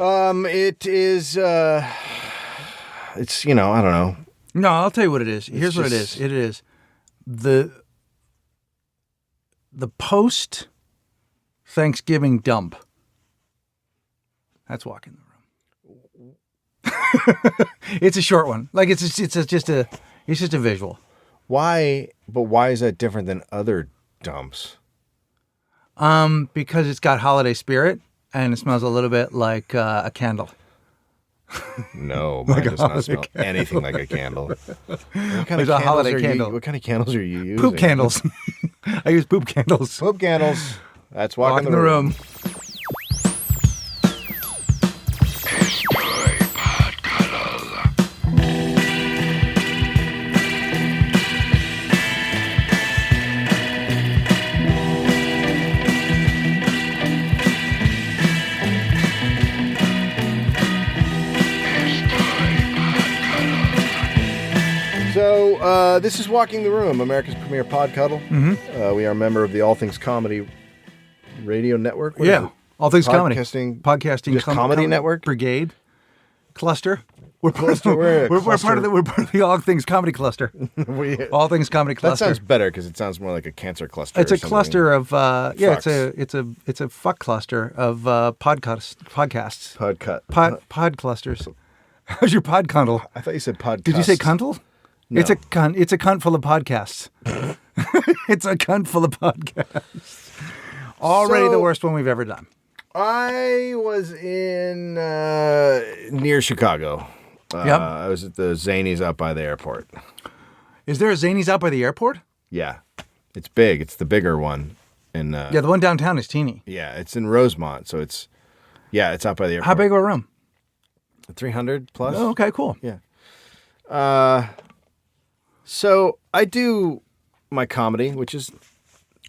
It is. It's I don't know. No, I'll tell you what it is. Here's what it is. It is the post Thanksgiving dump. That's walking the room. It's a short one. Like it's just a visual. Why? But why is that different than other dumps? Because it's got holiday spirit and it smells a little bit like a candle. No, mine does not smell anything like a candle. What kind There's a holiday candle. What kind of candles are you using? Poop candles. I use poop candles. Poop candles. That's walking the room. So, this is Walking the Room, America's premier pod cuddle. Mm-hmm. We are a member of the All Things Comedy Radio Network. All Things Comedy. Podcasting just comedy network. Brigade. Cluster. We're part of the All Things Comedy Cluster. All Things Comedy Cluster. That sounds better because it sounds more like a cancer cluster. It's a cluster of it's a fuck cluster of podcasts. Pod clusters. How's your pod cuddle? I thought you said podcast. Did you say cuntle? No. It's a cunt full of podcasts. It's a cunt full of podcasts. Already the worst one we've ever done. I was in near Chicago. Yep. I was at the Zanies out by the airport. Is there a Zanies out by the airport? Yeah. It's big. It's the bigger one. The one downtown is teeny. Yeah, it's in Rosemont, so it's out by the airport. How big of a room? 300 plus. Oh, okay, cool. Yeah. So I do my comedy, which is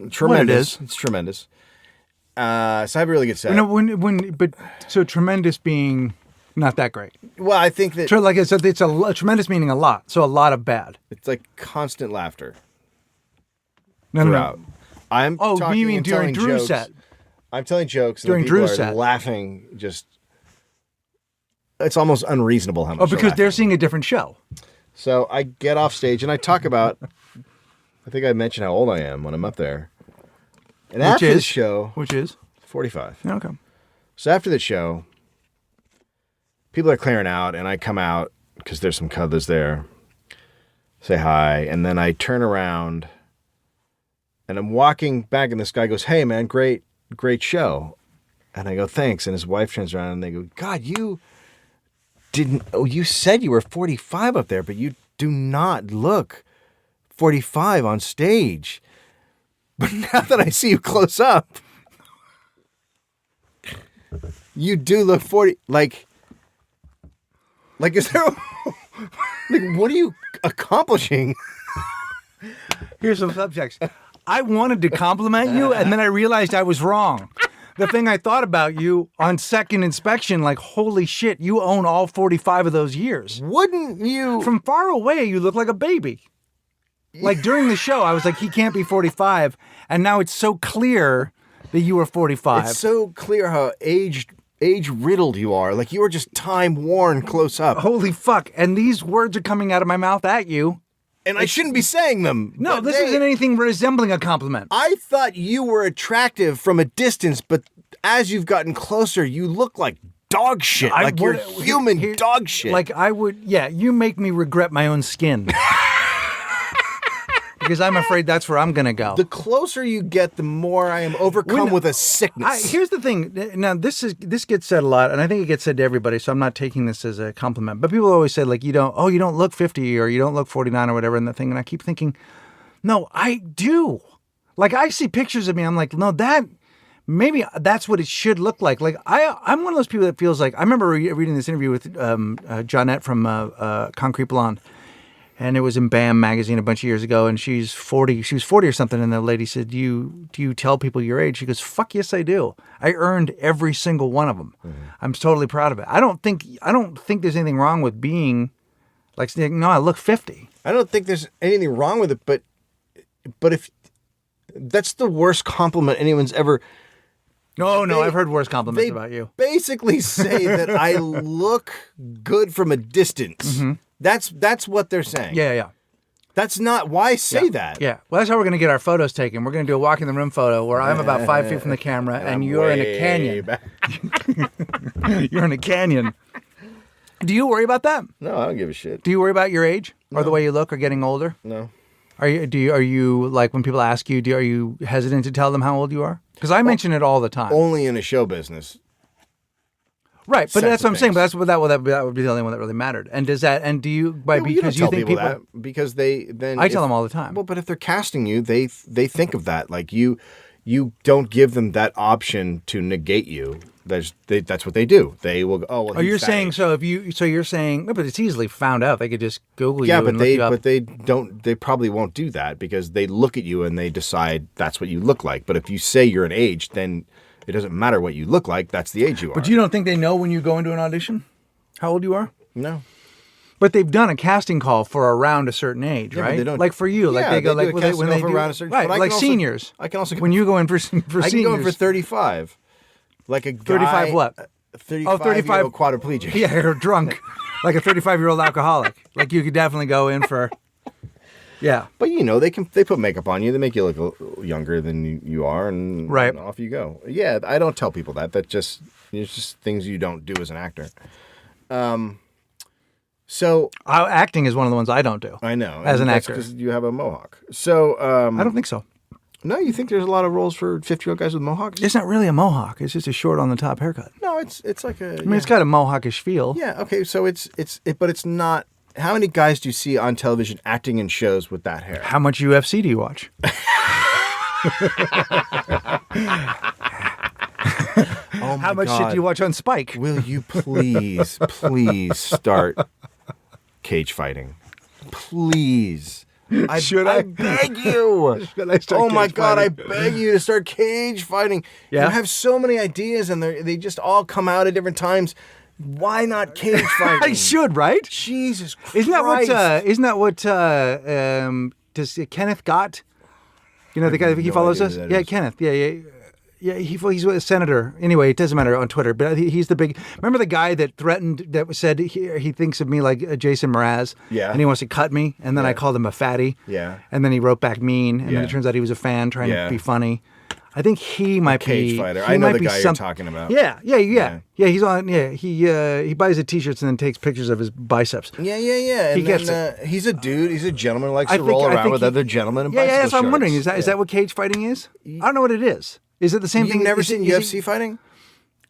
tremendous. It's tremendous. So I have a really good set. So tremendous being not that great. Well, I think that like it's a tremendous meaning a lot. So a lot of bad. It's like constant laughter. No. I'm talking you mean during Drew's set? I'm telling jokes during Drew's set, laughing. Just it's almost unreasonable how much. Oh, because they're seeing a different show. So I get off stage and I talk about. I think I mentioned how old I am when I'm up there. And after the show, which is 45. Okay. So after the show, people are clearing out, and I come out because there's some cuddlers there. Say hi, and then I turn around, and I'm walking back, and this guy goes, "Hey, man, great show," and I go, "Thanks." And his wife turns around, and they go, "God, you didn't. Oh, you said you were 45 up there, but you do not look 45 on stage." But now that I see you close up, you do look 40. Like, is there? What are you accomplishing? Here's some subjects. I wanted to compliment you, and then I realized I was wrong. The thing I thought about you on second inspection, like, holy shit, you own all 45 of those years. Wouldn't you? From far away, you look like a baby. Like during the show, I was like, he can't be 45. And now it's so clear that you were 45. It's so clear how age riddled you are. Like you were just time worn close up. Holy fuck. And these words are coming out of my mouth at you. And I shouldn't be saying them. No, this isn't anything resembling a compliment. I thought you were attractive from a distance, but as you've gotten closer, you look like dog shit. Like you're human dog shit. Like you make me regret my own skin. Because I'm afraid that's where I'm going to go. The closer you get, the more I am overcome with a sickness. Here's the thing. Now, this gets said a lot, and I think it gets said to everybody, so I'm not taking this as a compliment. But people always say, like, you don't look 50 or you don't look 49 or whatever in the thing. And I keep thinking, no, I do. Like, I see pictures of me. I'm like, no, maybe that's what it should look like. Like, I'm one of those people that feels like, I remember reading this interview with Johnette from Concrete Blonde. And it was in BAM magazine a bunch of years ago, and she's 40. She was 40 or something, and the lady said, do you tell people your age? She goes, fuck yes, I do. I earned every single one of them. Mm-hmm. I'm totally proud of it. I don't think there's anything wrong with being like, no, I look 50. I don't think there's anything wrong with it, but if that's the worst compliment anyone's ever. No, They- I've heard worse compliments they about you. basically say that I look good from a distance. That's what they're saying. Yeah. That's not why say that. Yeah. Well, that's how we're going to get our photos taken. We're going to do a walk in the room photo where I'm about 5 feet from the camera and I'm you're in a way canyon. back. You're in a canyon. Do you worry about that? No, I don't give a shit. Do you worry about your age or the way you look or getting older? No. Are you like when people ask you, are you hesitant to tell them how old you are? Because I mention it all the time. Only in a show business. Right, but Sets that's of what I'm saying. things. But that would be the only one that really mattered. And does that? And do you Yeah, well, because don't you tell think people that because they then I tell them all the time. Well, but if they're casting you, they think of that like you don't give them that option to negate you. That's what they do. They will go, oh well. Oh, you're he's that saying age. so you're saying no, but it's easily found out. They could just Google Yeah, you but and look you up. they don't. They probably won't do that because they look at you and they decide that's what you look like. But if you say you're an age, then it doesn't matter what you look like. That's the age you are. But you don't think they know when you go into an audition how old you are? No. But they've done a casting call for around a certain age, Yeah, but right? they don't- like for you, like Yeah, they go they do like a when they, casting when they call for do around a certain- right, but I like can also- seniors. I can also when you go in for I can seniors. go in for 35. Like a guy. 35 what? 35 35 quadriplegic. Yeah, you're drunk, like a 35-year-old alcoholic. Like you could definitely go in for. Yeah. But they put makeup on you. They make you look a little younger than you are, and Right. and off you go. Yeah, I don't tell people that. It's just things you don't do as an actor. So Acting is one of the ones I don't do. I know As an and that's actor. because you have a mohawk. So I don't think so. no, you think there's a lot of roles for 50-year-old guys with mohawks? It's not really a mohawk. It's just a short on the top haircut. No, it's like a. I mean, it's got a mohawkish feel. Yeah. Okay. So but it's not. How many guys do you see on television acting in shows with that hair? How much UFC do you watch? Oh my How much shit do you watch on Spike? Will you please start cage fighting? Please. Should I? I beg you. Should I start Oh my cage God, fighting? I beg you to start cage fighting. Yeah? You have so many ideas and they just all come out at different times. Why not cage fighting? I should, right? Jesus Christ. Isn't that what does Kenneth Gott? You know the guy that he no follows idea us? who that Yeah, is. Kenneth. Yeah, he's a senator. Anyway, it doesn't matter on Twitter, but he's the big. Remember the guy that threatened that said he thinks of me like Jason Mraz, Yeah. and he wants to cut me, and then I Yeah. called him a fatty, Yeah. and then he wrote back mean, and Yeah. then it turns out he was a fan trying Yeah. to be funny. I think he might cage be fighter. he I know might the be guy you're talking about. Yeah. He's on. Yeah, he buys the t-shirts and then takes pictures of his biceps. Yeah. And He gets he's a dude. He's a gentleman who likes I to think- roll I around think with he- other gentlemen in Yeah, bicycle that's what I'm wondering. shorts. Is that what cage fighting is? I don't know what it is. Is it the same You've thing? never is seen it- is UFC it- fighting?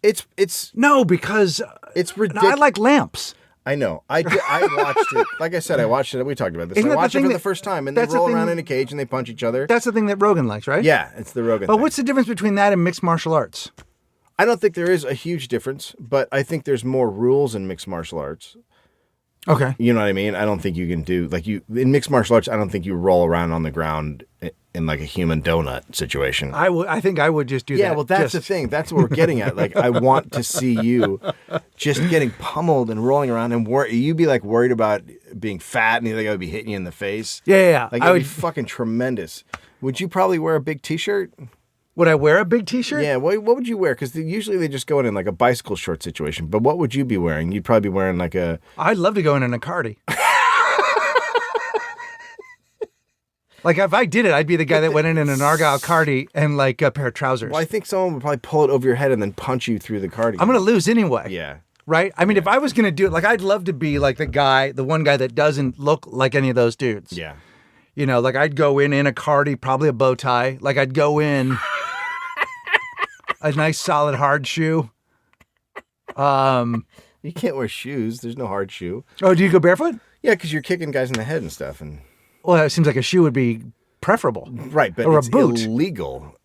It's No, because It's I ridiculous. like lamps. I know. I watched it. Like I said, I watched it. We talked about this. Isn't I that the watched it thing for the that- first time, and they that's the roll thing around that- in a cage and they punch each other. That's the thing that Rogan likes, right? Yeah, it's the Rogan But thing. what's the difference between that and mixed martial arts? I don't think there is a huge difference, but I think there's more rules in mixed martial arts. Okay. You know what I mean? I don't think you can do in mixed martial arts. I don't think you roll around on the ground in like a human donut situation. I think I would just do that. Yeah, well, that's the thing. That's what we're getting at. Like, I want to see you just getting pummeled and rolling around, and you'd be like worried about being fat, and the other guy would be hitting you in the face. Yeah. Like, I it'd would. be fucking tremendous. Would you probably wear a big T-shirt? Would I wear a big T-shirt? Yeah. What would you wear? Because usually they just go in like a bicycle short situation. But what would you be wearing? You'd probably be wearing like a. I'd love to go in a cardi. Like if I did it, I'd be the guy that went in an Argyle cardi and like a pair of trousers. Well, I think someone would probably pull it over your head and then punch you through the cardigan. I'm gonna lose anyway. Yeah. Right? I mean, if I was gonna do it, like I'd love to be like the one guy that doesn't look like any of those dudes. Yeah. You know, like I'd go in a cardi, probably a bow tie. Like I'd go in a nice solid hard shoe. You can't wear shoes. There's no hard shoe. Oh, do you go barefoot? Yeah, because you're kicking guys in the head and stuff. And Well, it seems like a shoe would be preferable. right, but Or a it's boot. illegal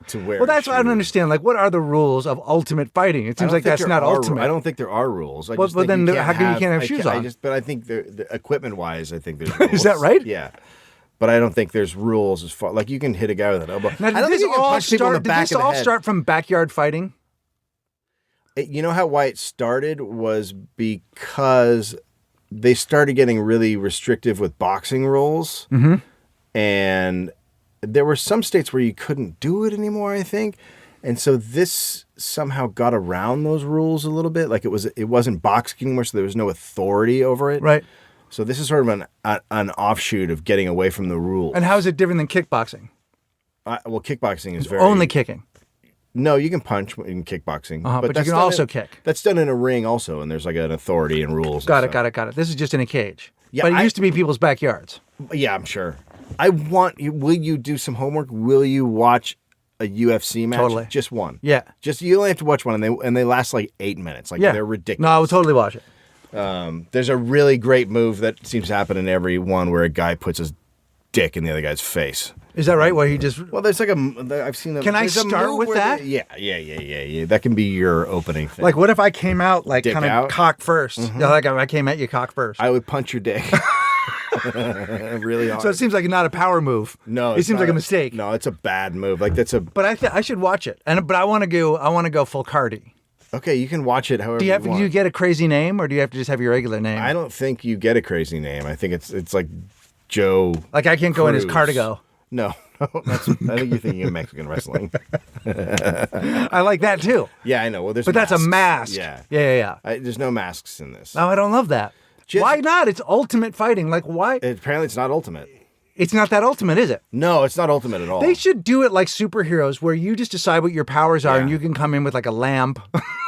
to wear. Well, that's what I don't shoes. understand. Like, what are the rules of ultimate fighting? It I seems don't like think that's there not are- ultimate. I don't think there are rules. I Well, just but think then you how come you can't have shoes on? But I think the equipment-wise, I think there's rules. Is that right? Yeah. But I don't think there's rules as far like you can hit a guy with an elbow. Now, I don't think you can punch people in the back did of this the all head. start from backyard fighting? You know why it started was because they started getting really restrictive with boxing rules, and there were some states where you couldn't do it anymore. I think, And so this somehow got around those rules a little bit. Like it wasn't boxing anymore, so there was no authority over it. Right. So this is sort of an offshoot of getting away from the rules. And how is it different than kickboxing? Well, kickboxing is very... Only kicking. No, you can punch in kickboxing. But you can also kick. That's done in a ring also, and there's like an authority and rules. Got it. This is just in a cage. Yeah, but it used to be people's backyards. Yeah, I'm sure. Will you do some homework? Will you watch a UFC match? Totally. Just one. Yeah. You only have to watch one, and they last like 8 minutes. Like they're ridiculous. No, I would totally watch it. There's a really great move that seems to happen in every one where a guy puts his dick in the other guy's face. Is that right? Where he just... Well, there's like I've seen them. Can I start with that? Yeah. That can be your opening thing. Like, what if I came out like Dick kind of out? cock first? Mm-hmm. Yeah, like I came at you cock first. I would punch your dick. Really hard. So it seems like not a power move. No, it seems like a mistake. No, it's a bad move. Like that's a... But I should watch it. But I want to go full Cardi. Okay, you can watch it however Do you get a crazy name, or do you have to just have your regular name? I don't think you get a crazy name. I think it's like Joe. Like I can't go in as Cruz. Cardigo. No, I think you're thinking of Mexican wrestling. I like that too. Yeah, I know. Well, but that's a mask. Yeah. There's no masks in this. No, I don't love that. Why not? It's ultimate fighting. Like why? Apparently, it's not ultimate. It's not that ultimate, is it? No, it's not ultimate at all. They should do it like superheroes, where you just decide what your powers are, and you can come in with like a lamp.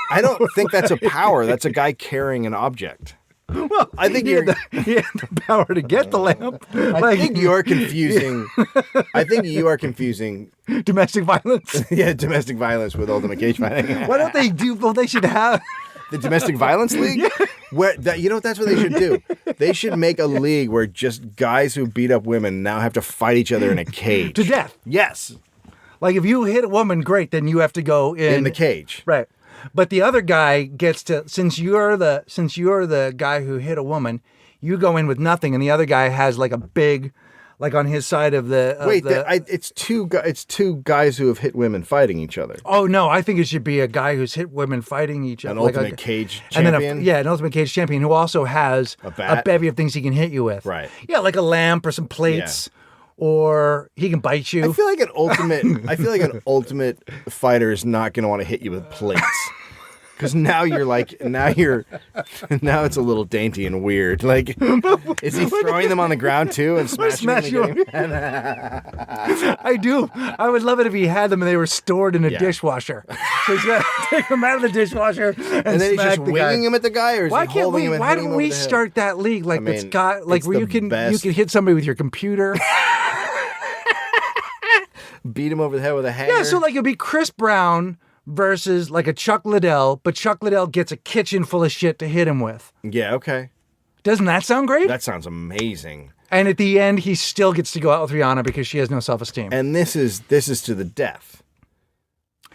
I don't think that's a power. That's a guy carrying an object. Well, I think he had the power to get the lamp. I think you're confusing. I think you are confusing domestic violence. Yeah, domestic violence with ultimate cage fighting. Why don't they do? Well, they should have the domestic violence league. Where that's what they should do. They should make a league where just guys who beat up women now have to fight each other in a cage to death. Yes. Like if you hit a woman, great. Then you have to go in the cage. Right. But the other guy gets to, since you're the guy who hit a woman, you go in with nothing, and the other guy has like a big, like on his side of the. It's two guys who have hit women fighting each other. Oh no, I think it should be a guy who's hit women fighting each other. An ultimate cage champion. And then an ultimate cage champion who also has a bevy of things he can hit you with. Right. Yeah, like a lamp or some plates. Yeah. Or he can bite you. I feel like an ultimate fighter is not going to want to hit you with plates. Because now it's a little dainty and weird. Like, is he throwing them on the ground too and smashing them? I do. I would love it if he had them and they were stored in a dishwasher. So he's got to take them out of the dishwasher and then he's just winging them at the guy, or is he holding him and why don't we start that league like that's got like where you can hit somebody with your computer. Beat him over the head with a hanger. Yeah, so like it'd be Chris Brown versus like a Chuck Liddell, but Chuck Liddell gets a kitchen full of shit to hit him with. Yeah, okay. Doesn't that sound great? That sounds amazing. And at the end, he still gets to go out with Rihanna because she has no self-esteem. And this is to the death.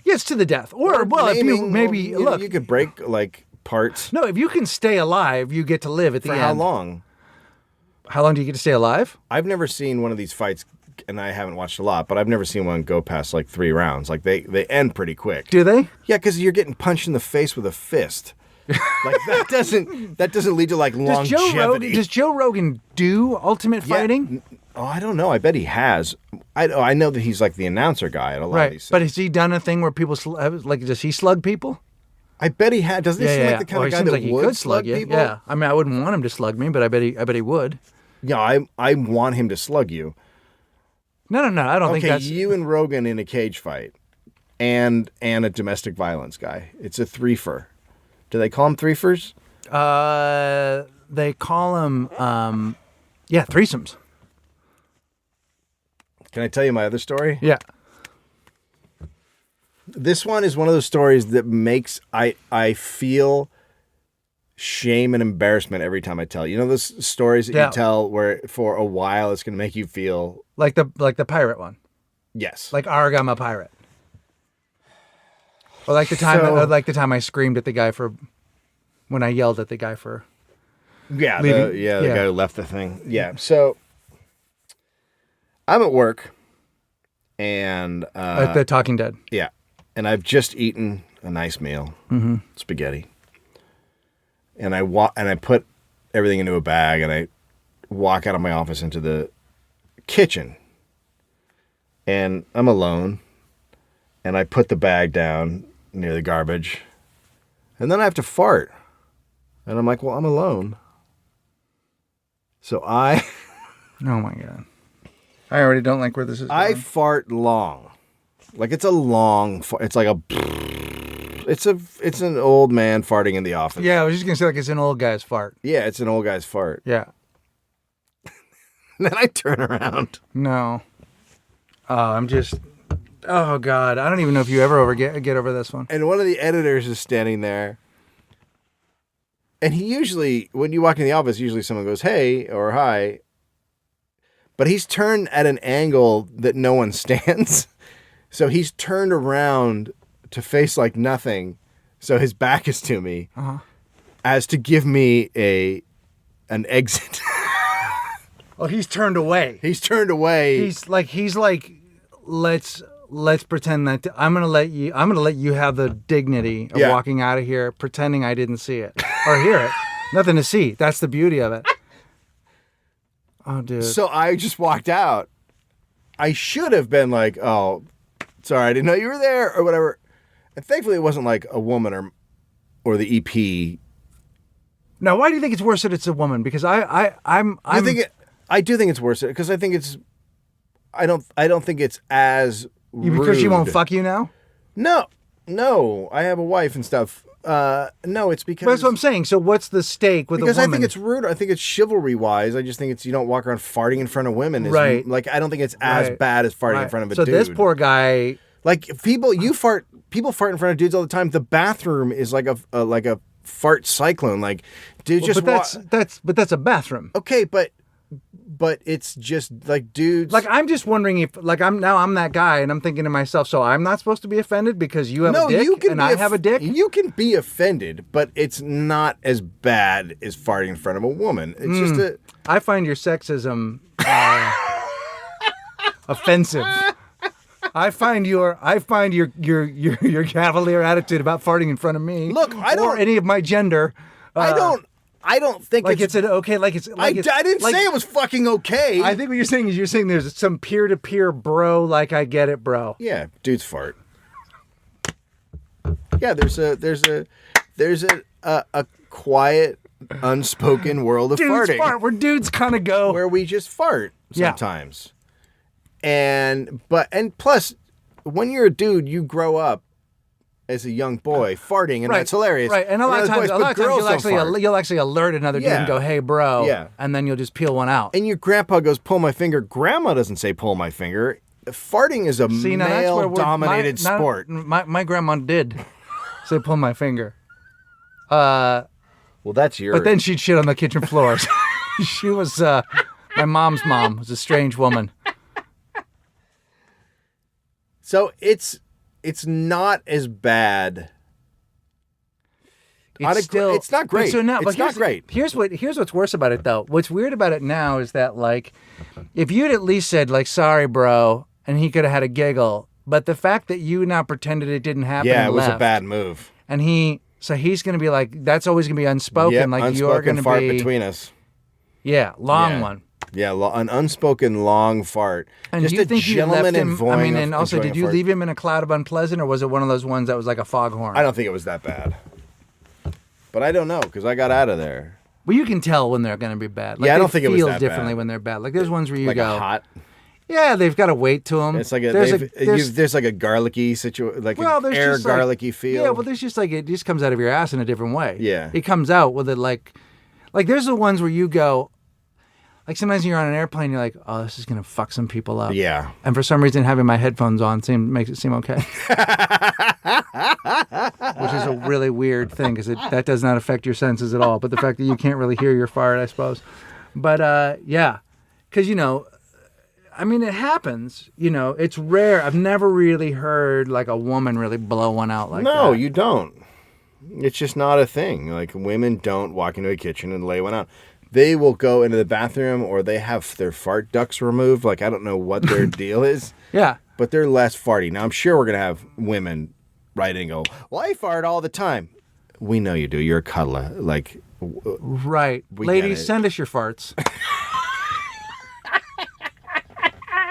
Yes, to the death. Or well, maybe look, you could break like parts. No, if you can stay alive, you get to live at the end. For how long? How long do you get to stay alive? I've never seen one of these fights. And I haven't watched a lot, but I've never seen one go past like 3 rounds. Like they end pretty quick. Do they? Yeah, because you're getting punched in the face with a fist. Like that doesn't lead to like longevity. Does Joe Rogan do ultimate fighting? Oh, I don't know. I bet he has. I know that he's like the announcer guy at a lot of these things. But has he done a thing where people like? Does he slug people? I bet he had. Doesn't he seem like the kind of guy that would slug you? people? Yeah. I mean, I wouldn't want him to slug me, but I bet he would. Yeah, I want him to slug you. No. I don't think that's... Okay, you and Rogan in a cage fight and a domestic violence guy. It's a threefer. Do they call them threefers? They call them, threesomes. Can I tell you my other story? Yeah. This one is one of those stories that makes I feel shame and embarrassment every time I tell you. You know those stories that you tell where for a while it's going to make you feel like the pirate one. Yes. Like Arg, I'm a pirate. Or like the time I screamed at the guy when I yelled at the guy for leaving. The guy who left the thing. Yeah. So I'm at work and at the Talking Dead. Yeah. And I've just eaten a nice meal. Spaghetti. And I put everything into a bag and I walk out of my office into the kitchen. And I'm alone. and I put the bag down near the garbage, and then I have to fart. And I'm like, well, I'm alone. So I... Oh, my God. I already don't like where this is going. I fart long. Like, it's a long fart. It's like a... It's an old man farting in the office. Yeah, I was just going to say, like, it's an old guy's fart. Yeah, it's an old guy's fart. Yeah. Then I turn around. No. I'm just... Oh, God. I don't even know if you ever get over this one. And one of the editors is standing there. And he usually, when you walk in the office, usually someone goes, hey, or hi. But he's turned at an angle that no one stands. So he's turned around to face like nothing. So his back is to me. Uh-huh. As to give me an exit. Oh, he's turned away. He's turned away. He's like, let's pretend that I'm gonna let you have the dignity of walking out of here, pretending I didn't see it or hear it. Nothing to see. That's the beauty of it. Oh, dude. So I just walked out. I should have been like, oh, sorry, I didn't know you were there or whatever. And thankfully, it wasn't like a woman or the EP. Now, why do you think it's worse that it's a woman? Because I do think it's worse because I think it's. I don't think it's as rude. Because she won't fuck you now? No. I have a wife and stuff. No, it's because... But that's what I'm saying. So what's the stake with a woman? Because I think it's rude. I think it's chivalry-wise. I just think it's you don't walk around farting in front of women. Right. Like, I don't think it's as bad as farting in front of a dude. So this poor guy... Like, people fart in front of dudes all the time. The bathroom is like a fart cyclone. Like, dude, just... But that's a bathroom. Okay, but it's just like dudes. Like I'm just wondering if like I'm that guy and I'm thinking to myself, so I'm not supposed to be offended because you have a dick and I have a dick? You can be offended, but it's not as bad as farting in front of a woman. It's just I find your sexism offensive. I find your cavalier attitude about farting in front of me. Look, or any of my gender. I don't think like it's an okay. Like it's. I didn't say it was fucking okay. I think what you're saying is there's some peer-to-peer bro. Like I get it, bro. Yeah, dudes fart. Yeah, there's a quiet, unspoken world of dudes farting. Fart where dudes kind of go where we just fart sometimes. Yeah. And plus, when you're a dude, you grow up as a young boy farting, and that's hilarious. Right, and a lot of times you'll actually alert another dude and go, "Hey, bro," and then you'll just peel one out. And your grandpa goes, "Pull my finger." Grandma doesn't say, "Pull my finger." Farting is a male-dominated sport. My grandma did say, "Pull my finger." Well, that's yours. But then she'd shit on the kitchen floors. She was my mom's mom was a strange woman. So it's not as bad. It's not great. It's not great. Here's what's worse about it though. What's weird about it now is that like, if you'd at least said like, "Sorry, bro," and he could have had a giggle, but the fact that you now pretended it didn't happen. Yeah, it was a bad move. And he's going to be like, that's always going to be unspoken. Yep, like unspoken you're going to fart be between us. Yeah, long one. Yeah, an unspoken long fart. And just do you a think you gentleman left him? enjoying. I mean, and also, did you leave him in a cloud of unpleasant, or was it one of those ones that was like a foghorn? I don't think it was that bad, but I don't know because I got out of there. Well, you can tell when they're going to be bad. Like, yeah, I don't think it was that bad. Feel differently bad. when they're bad. Like there's ones where you like go a hot. Yeah, they've got a weight to them. It's like there's like a garlicky situation, like an air garlicky feel. Yeah, well, there's just like it just comes out of your ass in a different way. Yeah, it comes out with it like there's the ones where you go. Like sometimes you're on an airplane, you're like, "Oh, this is gonna fuck some people up." Yeah. And for some reason, having my headphones on makes it seem okay, which is a really weird thing because that does not affect your senses at all. But the fact that you can't really hear your fart, I suppose. But yeah, because I mean, it happens. It's rare. I've never really heard like a woman really blow one out like that. No, you don't. It's just not a thing. Like women don't walk into a kitchen and lay one out. They will go into the bathroom or they have their fart ducts removed. Like, I don't know what their deal is. Yeah. But they're less farty. Now, I'm sure we're going to have women write in and go, "Well, I fart all the time." We know you do. You're a cuddler. Like, right. Ladies, send us your farts.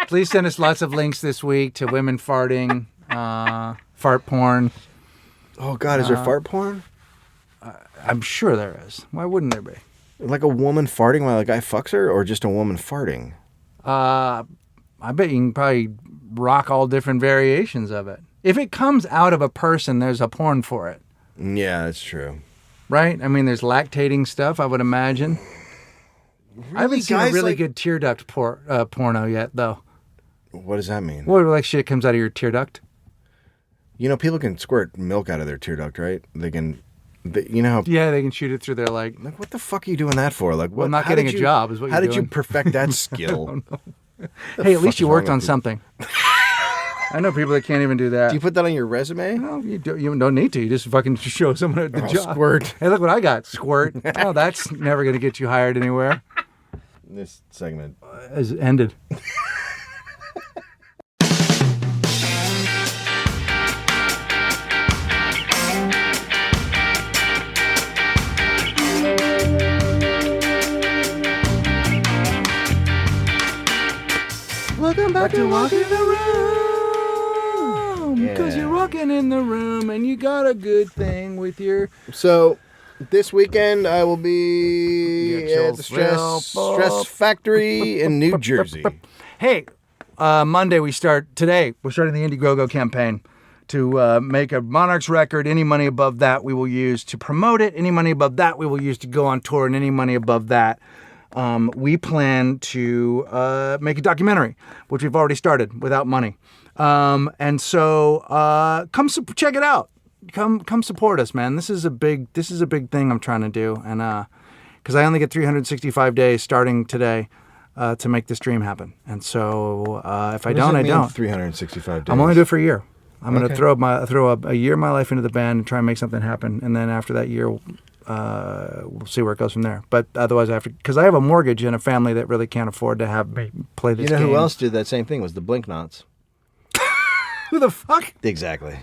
Please send us lots of links this week to women farting. fart porn. Oh God, is there fart porn? I'm sure there is. Why wouldn't there be? Like a woman farting while a guy fucks her, or just a woman farting? I bet you can probably rock all different variations of it. If it comes out of a person, there's a porn for it. Yeah, that's true. Right? I mean, there's lactating stuff, I would imagine. Really, I haven't seen a guys, really like- good tear duct porno yet, though. What does that mean? What, like shit comes out of your tear duct? You know, people can squirt milk out of their tear duct, right? They can. You know how? Yeah, they can shoot it through their, like What the fuck are you doing that for? Like, what? I'm not how getting did a you- job is what How you're did you doing. perfect that skill? Hey, at least you is worked wrong on with you? something. I know people that can't even do that. Do you put that on your resume? No, you don't need to. You just fucking show someone the job. Squirt. Hey, look what I got. Squirt. Oh, that's never going to get you hired anywhere. This segment. Has ended. Welcome back to Walk in the Room. Because Yeah. you're walking in the room and you got a good thing with your... So, this weekend I will be Get at the Stress Factory in New Jersey. Hey, Monday we're starting the Indiegogo campaign to make a Monarchs record. Any money above that we will use to promote it. Any money above that we will use to go on tour, and any money above that we plan to make a documentary, which we've already started without money. And so check it out. Come support us, man. This is a big thing I'm trying to do, and because I only get 365 days starting today to make this dream happen. And so if I don't, I don't. 365 days. I'm only doing it for a year. I'm going to Okay. throw a year of my life into the band and try and make something happen. And then after that year, we'll see where it goes from there. But otherwise, because I have a mortgage and a family that really can't afford to have me play this You know game. who else did that same thing? Was the Blink Knots. Who the fuck? Exactly.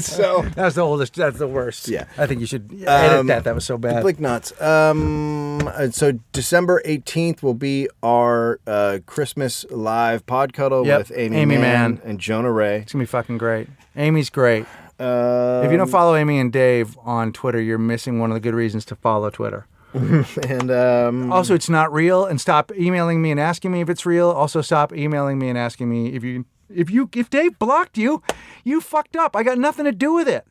So That's the oldest. That's the worst. Yeah. I think you should edit that. That was so the bad. Blink Knots. So December 18th will be our Christmas live pod cuddle Yep. with Amy Amy Mann Mann. and Jonah Ray. It's going to be fucking great. Amy's great. If you don't follow Amy and Dave on Twitter, you're missing one of the good reasons to follow Twitter. And Also, it's not real, and stop emailing me and asking me if it's real. Also, stop emailing me and asking me if Dave blocked you, you fucked up. I got nothing to do with it.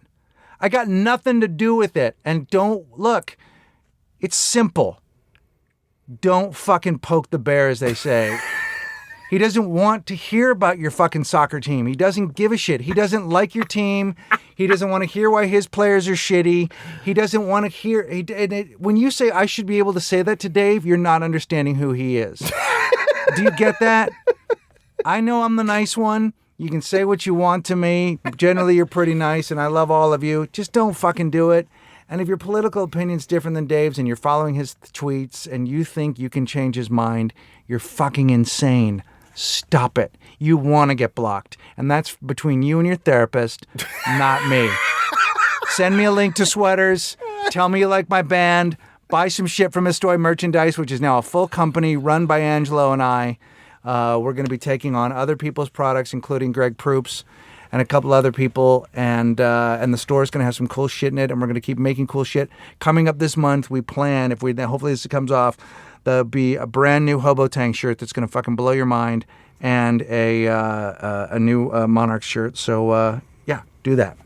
And don't look. It's simple. Don't fucking poke the bear, as they say. He doesn't want to hear about your fucking soccer team. He doesn't give a shit. He doesn't like your team. He doesn't want to hear why his players are shitty. He doesn't want to hear. When you say I should be able to say that to Dave, you're not understanding who he is. Do you get that? I know I'm the nice one. You can say what you want to me. Generally, you're pretty nice, and I love all of you. Just don't fucking do it. And if your political opinion's different than Dave's and you're following his tweets and you think you can change his mind, you're fucking insane. Stop it. You want to get blocked. And that's between you and your therapist, not me. Send me a link to sweaters. Tell me you like my band. Buy some shit from Estoy Merchandise, which is now a full company run by Angelo and I. We're going to be taking on other people's products, including Greg Proops and a couple other people. And the store's going to have some cool shit in it. And we're going to keep making cool shit. Coming up this month, we plan, hopefully this comes off, there'll be a brand new Hobo Tank shirt that's going to fucking blow your mind, and a new Monarch shirt. So, yeah, do that.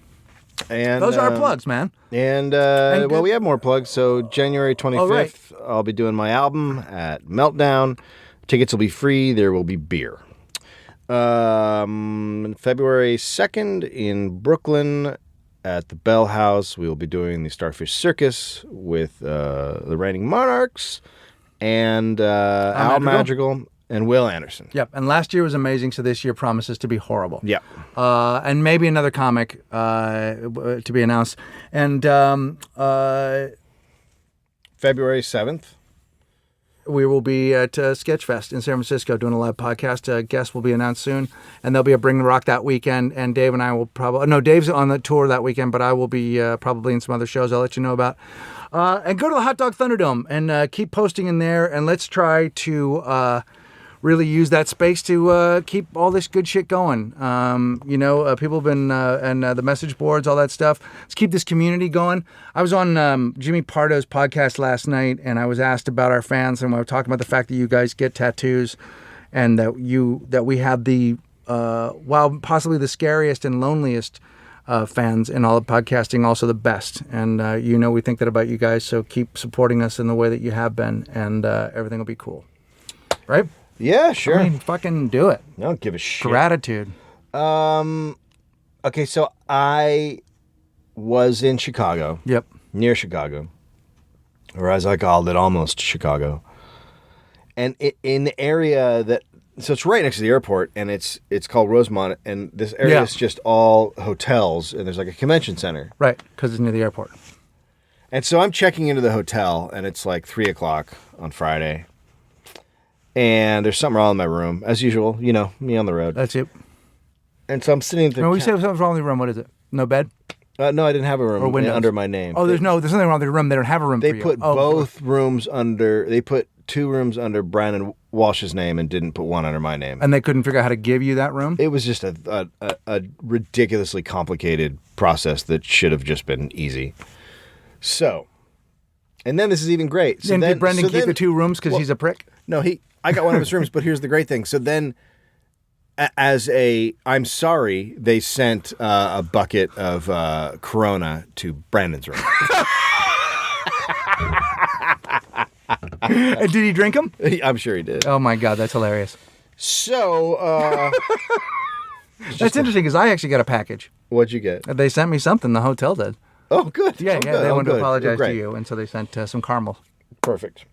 And Those are our plugs, man. And And well, good- we have more plugs. So January 25th, right. I'll be doing my album at Meltdown. Tickets will be free. There will be beer. February 2nd in Brooklyn at the Bell House, we will be doing the Starfish Circus with the Reigning Monarchs and Al Madrigal and Will Anderson. Yep. And last year was amazing, so this year promises to be horrible. Yep. And maybe another comic to be announced. And February 7th. we will be at Sketchfest in San Francisco doing a live podcast. Guests will be announced soon. And there'll be a Bring the Rock that weekend. And Dave and I will probably... No, Dave's on the tour that weekend, but I will be probably in some other shows I'll let you know about. And go to the Hot Dog Thunderdome and keep posting in there. And let's try to really use that space to keep all this good shit going. People have been, and the message boards, all that stuff. Let's keep this community going. I was on Jimmy Pardo's podcast last night, and I was asked about our fans, and we were talking about the fact that you guys get tattoos, and that we have the, while possibly the scariest and loneliest fans in all of podcasting, also the best. And we think that about you guys, so keep supporting us in the way that you have been, and everything will be cool. Right? Yeah, sure. I mean, fucking do it. I don't give a shit. Gratitude. Okay, so I was in Chicago. Yep. Near Chicago. Or as I called it, almost Chicago. And in the area that... So it's right next to the airport, and it's called Rosemont, and this area is just all hotels, and there's like a convention center. Right, because it's near the airport. And so I'm checking into the hotel, and it's like 3 o'clock on Friday. And there's something wrong in my room, as usual. Me on the road. That's it. And so I'm sitting at the... When we say something's wrong with your room, what is it? No bed? No, I didn't have a room under my name. Oh, there's something wrong with your room. They don't have a room for you. They put both rooms under... They put 2 rooms under Brandon Walsh's name and didn't put 1 under my name. And they couldn't figure out how to give you that room? It was just a ridiculously complicated process that should have just been easy. So... And then this is even great. So then did Brendan keep the 2 rooms because he's a prick? No, I got one of his rooms, but here's the great thing. So then, I'm sorry, they sent a bucket of Corona to Brandon's room. And did he drink them? I'm sure he did. Oh my God, that's hilarious. So, that's interesting because I actually got a package. What'd you get? They sent me something. The hotel did. Oh, good. Yeah, good. They wanted to apologize Great. to you, and so they sent some caramel. Perfect.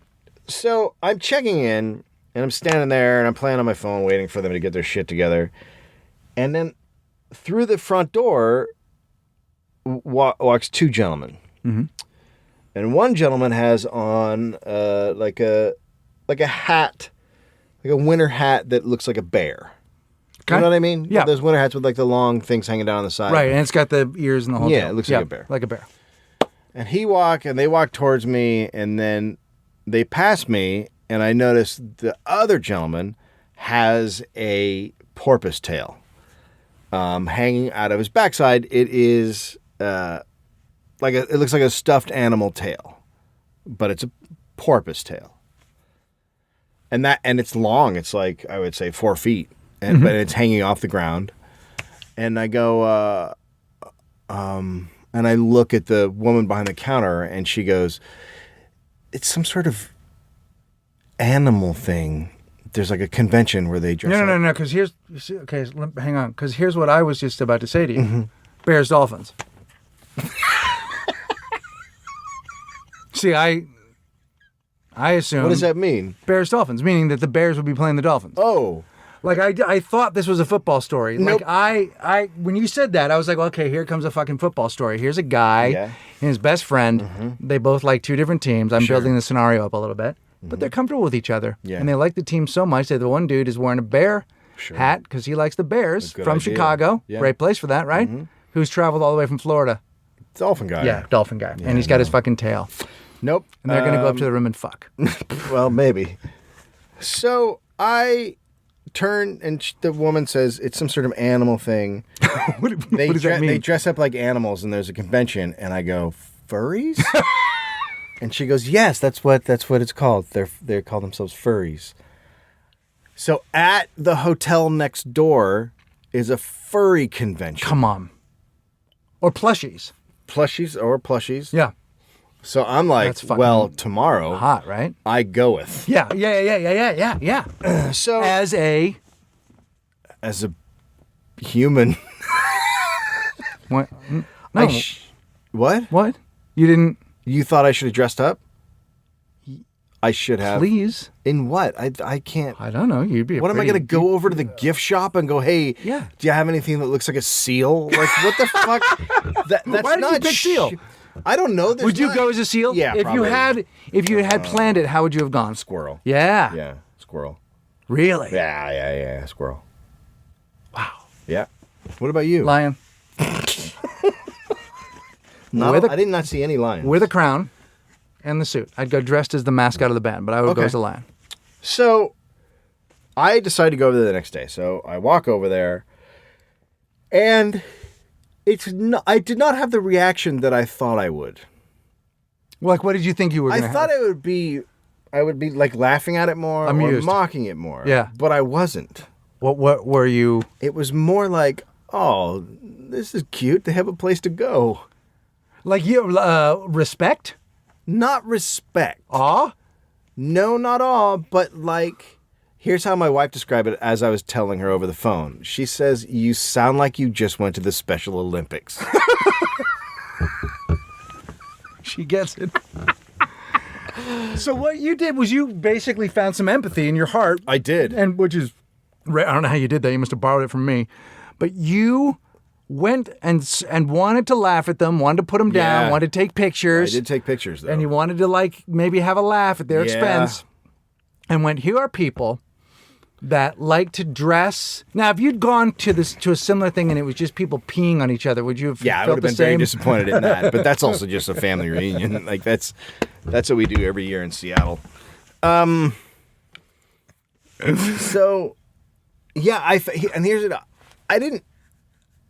So I'm checking in, and I'm standing there, and I'm playing on my phone, waiting for them to get their shit together. And then through the front door walks 2 gentlemen. Mm-hmm. And one gentleman has on like a hat, like a winter hat that looks like a bear. Okay. You know what I mean? Yeah. Those winter hats with like the long things hanging down on the side. Right, and it's got the ears and the whole Yeah, thing. it looks like a bear. Like a bear. And they walk towards me, and then they pass me, and I notice the other gentleman has a porpoise tail hanging out of his backside. It is it looks like a stuffed animal tail, but it's a porpoise tail. And it's long. It's like, I would say 4 feet. But it's hanging off the ground. And I go, and I look at the woman behind the counter, and she goes, it's some sort of animal thing. There's like a convention where they dress up. No, because hang on, because here's what I was just about to say to you. Mm-hmm. Bears, Dolphins. See, I assume... What does that mean? Bears, Dolphins, meaning that the Bears would be playing the Dolphins. Oh. Like, I thought this was a football story. Nope. Like, when you said that, I was like, okay, here comes a fucking football story. Here's a guy and his best friend. Mm-hmm. They both like 2 different teams. I'm building the scenario up a little bit. Mm-hmm. But they're comfortable with each other. Yeah. And they like the team so much that the one dude is wearing a bear hat because he likes the Bears from Chicago. Yeah. Great place for that, right? Mm-hmm. Who's traveled all the way from Florida. Dolphin guy. Yeah, Dolphin guy. Yeah, and he's got his fucking tail. Nope. And they're going to go up to the room and fuck. Well, maybe. So I... turn, and the woman says it's some sort of animal thing. What does that mean? They dress up like animals, and there's a convention, and I go, furries? And she goes, yes, that's what it's called. They call themselves furries. So at the hotel next door is a furry convention. Come on. Or plushies. Plushies. Yeah. So I'm like, well, tomorrow, hot, right? I goeth. Yeah. So as a human, what? No. What? What? You didn't? You thought I should have dressed up? I should have. Please. In what? I can't. I don't know. You'd be. What am I going to go over to the gift shop and go, hey, do you have anything that looks like a seal? Like, what the fuck? That's Why did you pick seal? I don't know. Would you go as a seal? Yeah, if probably. If you had planned it, how would you have gone? Squirrel. Yeah. Yeah, squirrel. Really? Yeah, squirrel. Wow. Yeah. What about you? Lion. I did not see any lions. With a crown and the suit. I'd go dressed as the mascot of the band, but I would go as a lion. So I decided to go over there the next day. So I walk over there, and I did not have the reaction that I thought I would. Like, what did you think you were going to have? I thought I would be like laughing at it more or mocking it more. Yeah. But I wasn't. What were you? It was more like, oh, this is cute. They have a place to go. Like you respect? Not respect. Awe? No, not awe, but like, here's how my wife described it as I was telling her over the phone. She says, you sound like you just went to the Special Olympics. She gets it. So what you did was you basically found some empathy in your heart. I did. And which is, I don't know how you did that. You must have borrowed it from me. But you went and wanted to laugh at them, wanted to put them down, wanted to take pictures. I did take pictures, though. And you wanted to like maybe have a laugh at their expense. And went, here are people that like to dress. Now, if you'd gone to a similar thing and it was just people peeing on each other, would you have felt the same? Yeah, I would have been very disappointed in that. But that's also just a family reunion. Like that's what we do every year in Seattle. So, yeah, and here's it.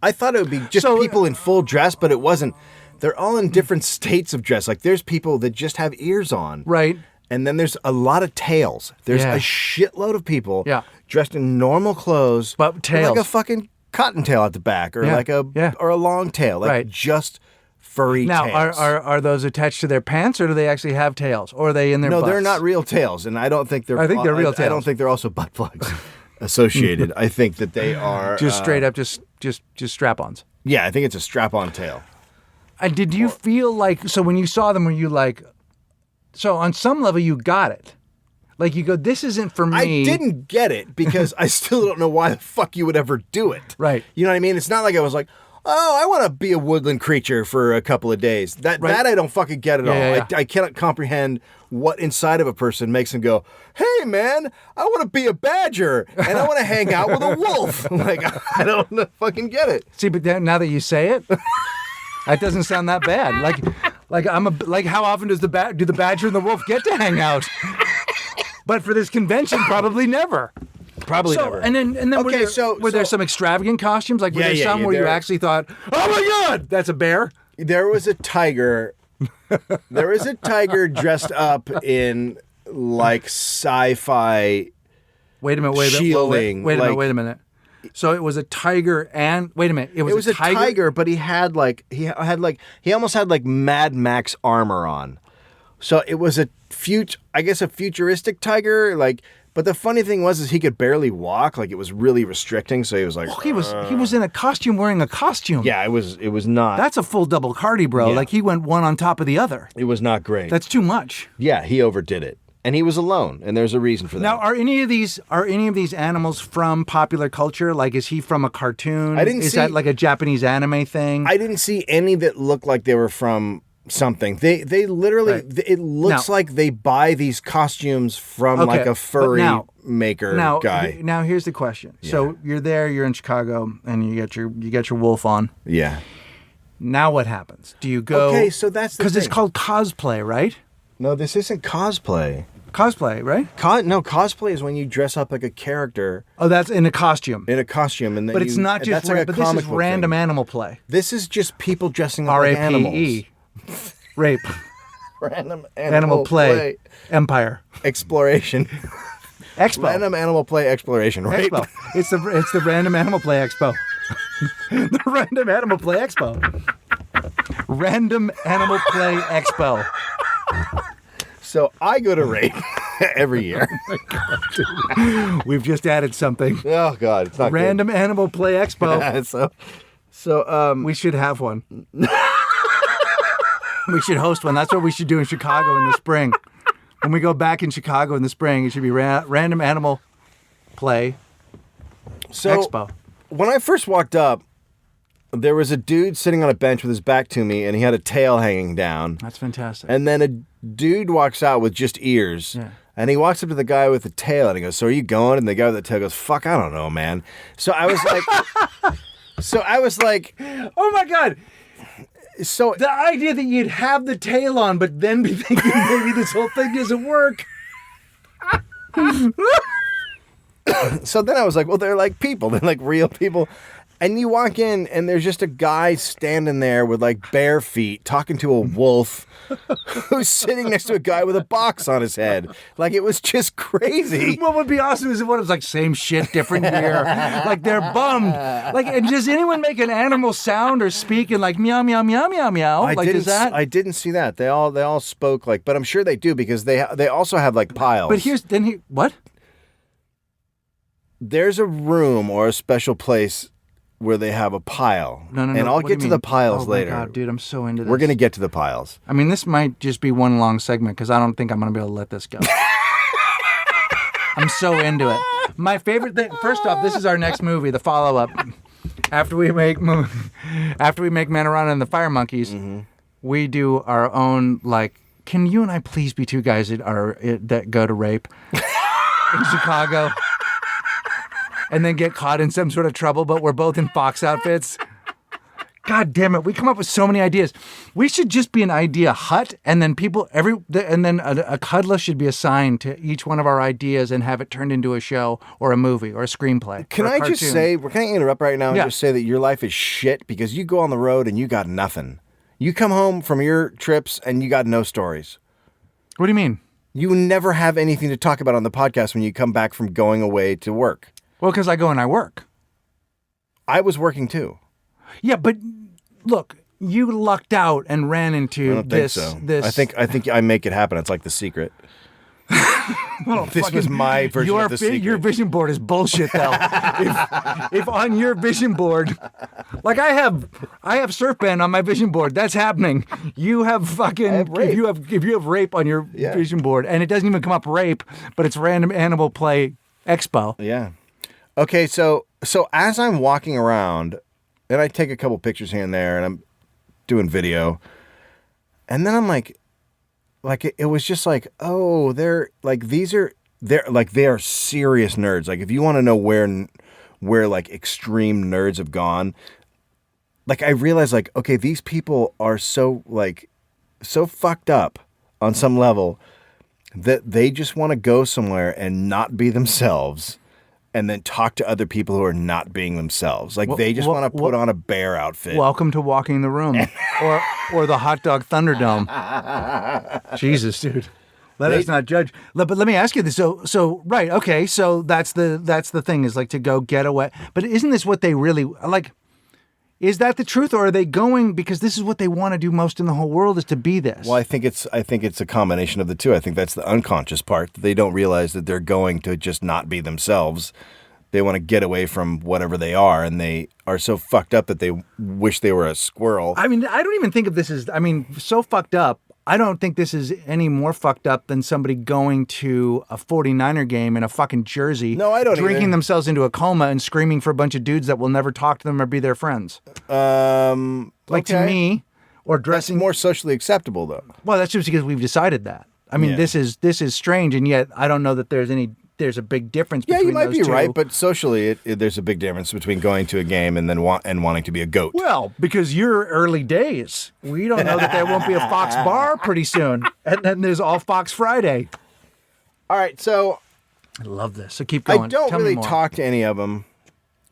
I thought it would be just people in full dress, but it wasn't. They're all in different states of dress. Like there's people that just have ears on. Right. And then there's a lot of tails. There's a shitload of people dressed in normal clothes, but tails, like a fucking cottontail at the back, or like or a long tail, like just furry tails. Now, are those attached to their pants, or do they actually have tails, or are they in their? No, butts? They're not real tails, and I don't think they're. I think they're real tails. I don't think they're also butt plugs associated. I think that they are just straight up, just strap-ons. Yeah, I think it's a strap-on tail. And did you feel like when you saw them, were you like? So on some level, you got it. Like you go, this isn't for me. I didn't get it because I still don't know why the fuck you would ever do it. Right. You know what I mean? It's not like I was like, oh, I want to be a woodland creature for a couple of days. That I don't fucking get at all. Yeah. I cannot comprehend what inside of a person makes them go, hey, man, I want to be a badger and I want to hang out with a wolf. Like, I don't fucking get it. See, but now that you say it, that doesn't sound that bad. Like how often do the badger and the wolf get to hang out? But for this convention, probably never. Probably never. And then okay, were there some extravagant costumes? Like were there some where you actually thought, oh my God, that's a bear? There was a tiger. There was a tiger dressed up in like sci-fi. Wait a minute. Shielding. Wait a minute. So it was a tiger and wait a minute. It was a tiger, but he almost had like Mad Max armor on. So it was a futuristic tiger, like. But the funny thing was he could barely walk, like it was really restricting. So he was like, he was in a costume wearing a costume. Yeah, it was not. That's a full double Cardi, bro. Yeah. Like he went one on top of the other. It was not great. That's too much. Yeah, he overdid it. And he was alone, and there's a reason for that. Now, are any of these animals from popular culture? Like, is he from a cartoon? Is that like a Japanese anime thing? I didn't see any that looked like they were from something. They literally, it looks like they buy these costumes from like a furry maker guy. Now, here's the question. Yeah. So you're in Chicago, and you get your wolf on. Yeah. Now what happens? Do you go? Okay, so that's the thing. Because it's called cosplay, right? No, this isn't cosplay. Cosplay, right? No, cosplay is when you dress up like a character. Oh, that's in a costume. In a costume, and then but it's not just. That's like but this is random animal play. This is just people dressing up like animals. Rape. Random animal play. Empire. Exploration. Expo. Random animal play exploration. Rape. Expo. It's the random animal play expo. The random animal play expo. Random animal play expo. So I go to rape every year. Oh my God, we've just added something. Oh God, it's not Random good. Animal Play Expo. So we should have one. We should host one. That's what we should do in Chicago in the spring. When we go back in Chicago in the spring, it should be Random Animal Play Expo. When I first walked up, there was a dude sitting on a bench with his back to me, and he had a tail hanging down. That's fantastic. And then a dude walks out with just ears. Yeah. And he walks up to the guy with the tail, and he goes, so are you going? And the guy with the tail goes, fuck, I don't know, man. So I was like... Oh, my God. So the idea that you'd have the tail on, but then be thinking maybe this whole thing doesn't work. So then I was like, well, they're like people. They're like real people. And you walk in and there's just a guy standing there with like bare feet talking to a wolf who's sitting next to a guy with a box on his head. Like it was just crazy. What would be awesome is if it was like same shit, different year. Like they're bummed. Like, and does anyone make an animal sound or speak in like meow, meow, meow, meow, meow? I didn't see that. They all spoke like, but I'm sure they do because they also have like piles. But what? There's a room or a special place where they have a pile. No. And I'll get to the piles later. Oh my God, dude, I'm so into this. We're going to get to the piles. I mean, this might just be one long segment because I don't think I'm going to be able to let this go. I'm so into it. My favorite thing, first off, this is our next movie, the follow-up. After we make Manorana and the Fire Monkeys, we do our own, like, can you and I please be two guys that go to rape in Chicago? And then get caught in some sort of trouble, but we're both in fox outfits. God damn it. We come up with so many ideas. We should just be an idea hut, and then a cuddler should be assigned to each one of our ideas and have it turned into a show or a movie or a screenplay. Can I just say, can I interrupt right now and just say that your life is shit because you go on the road and you got nothing. You come home from your trips and you got no stories. What do you mean? You never have anything to talk about on the podcast when you come back from going away to work. Well, because I go and I work. I was working too. Yeah, but look, you lucked out and ran into I don't think so. I think I make it happen. It's like The Secret. Well, this was my version of The Secret. Your vision board is bullshit, though. if on your vision board, like I have surf band on my vision board. That's happening. You have fucking if you have rape on your vision board, and it doesn't even come up rape, but it's Random Animal Play Expo. Yeah. Okay, so as I'm walking around, and I take a couple pictures here and there, and I'm doing video, and then I'm like it was just like, oh, they're like they are serious nerds. Like if you want to know where like extreme nerds have gone, like I realized like, okay, these people are so fucked up on some level that they just want to go somewhere and not be themselves. And then talk to other people who are not being themselves. Like they just want to put on a bear outfit. Welcome to Walking the Room, or the Hot Dog Thunderdome. Jesus, dude. Let us not judge. But let me ask you this. So right, okay. So that's the thing is like to go get away. But isn't this what they really like? Is that the truth, or are they going because this is what they want to do most in the whole world is to be this? Well, I think it's a combination of the two. I think that's the unconscious part. They don't realize that they're going to just not be themselves. They want to get away from whatever they are, and they are so fucked up that they wish they were a squirrel. I mean, I don't even think of this as, so fucked up. I don't think this is any more fucked up than somebody going to a 49er game in a fucking jersey. No, I don't drinking either. themselves into a coma and screaming for a bunch of dudes that will never talk to them or be their friends. Like to me, or dressing. That's more socially acceptable, though. Well, that's just because we've decided that. I mean, this is strange, and yet I don't know that there's a big difference between you might those be two. right, but socially, there's a big difference between going to a game and then wanting to be a goat. Well, because you're early days. We don't know that there won't be a Fox bar pretty soon. And then there's all Fox Friday. All right, so I love this. So keep going. I don't Tell me really more. talk to any of them,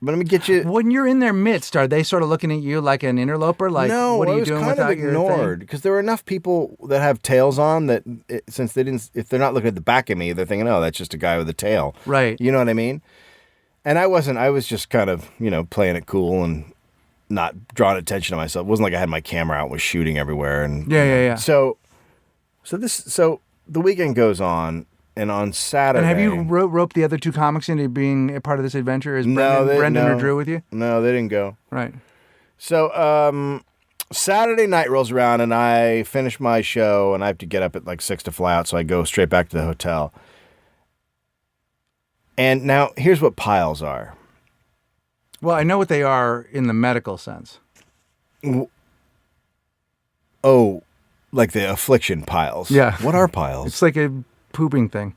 but let me get you. When you're in their midst, are they sort of looking at you like an interloper? Like, no, what are I you was doing kind without of your ignored thing? because there were enough people that have tails on that since they didn't, if they're not looking at the back of me, they're thinking, oh, that's just a guy with a tail. Right. You know what I mean? And I wasn't. I was just kind of, playing it cool and not drawing attention to myself. It wasn't like I had my camera out and was shooting everywhere. And Yeah. So the weekend goes on. And on Saturday... And have you roped the other two comics into being a part of this adventure? Is Brendan or Drew with you? No, they didn't go. Right. So Saturday night rolls around and I finish my show and I have to get up at like 6 to fly out, so I go straight back to the hotel. And now, here's what piles are. Well, I know what they are in the medical sense. Oh, like the affliction piles. Yeah. What are piles? It's like a pooping thing.